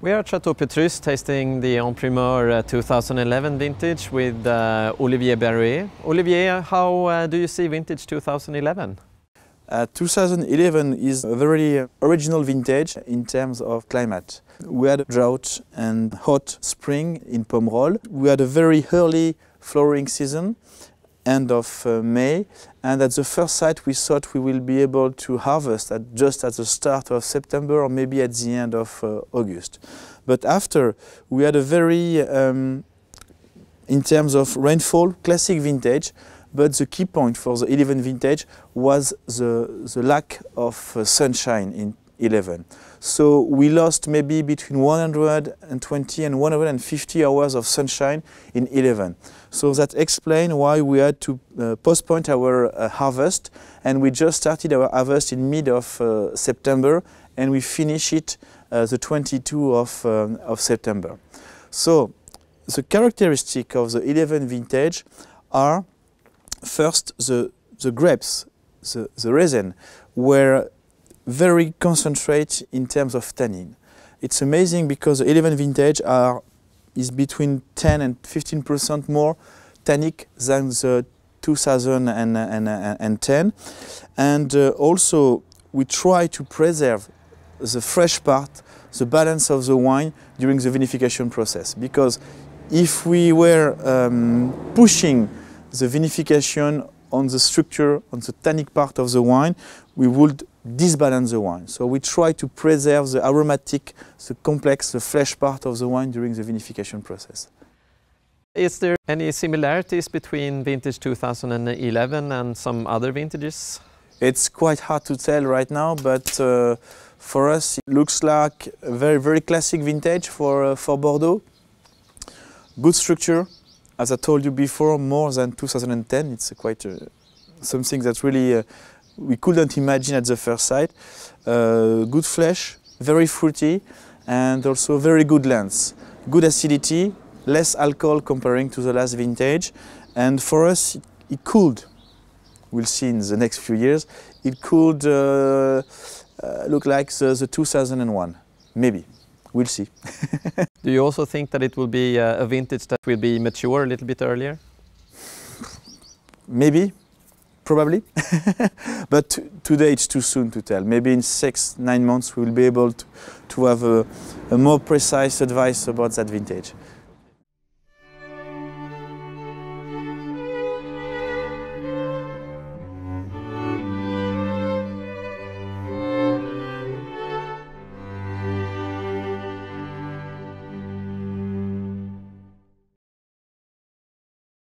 We are at Château Pétrus tasting the Primeur 2011 vintage with Olivier Berrouet. Olivier, how do you see vintage 2011? 2011 is a very original vintage in terms of climate. We had a drought and hot spring in Pomerol. We had a very early flowering season, end of May, and at the first sight we thought we will be able to harvest just at the start of September or maybe at the end of August. But after, we had a very, in terms of rainfall, classic vintage, but the key point for the 11 vintage was the lack of sunshine in 11. So we lost maybe between 120 and 150 hours of sunshine in 11. So that explains why we had to postpone our harvest, and we just started our harvest in mid of September, and we finish it the 22 of September. So the characteristic of the 11 vintage are first the grapes, the resin, were very concentrated in terms of tannin. It's amazing because the 11 vintage is between 10 and 15% more tannic than the 2010, and also we try to preserve the fresh part, the balance of the wine during the vinification process, because if we were pushing the vinification on the structure, on the tannic part of the wine, we would disbalance the wine. So we try to preserve the aromatic, the complex, the fresh part of the wine during the vinification process. Is there any similarities between vintage 2011 and some other vintages? It's quite hard to tell right now, but for us it looks like a very, very classic vintage for Bordeaux. Good structure. As I told you before, more than 2010. It's quite something that really we couldn't imagine at the first sight. Good flesh, very fruity, and also very good length. Good acidity, less alcohol comparing to the last vintage. And for us, it could, we'll see in the next few years, it could look like the 2001, maybe. We'll see. Do you also think that it will be a vintage that will be mature a little bit earlier? Maybe, probably. But today it's too soon to tell. Maybe in 6-9 months we will be able to have a more precise advice about that vintage.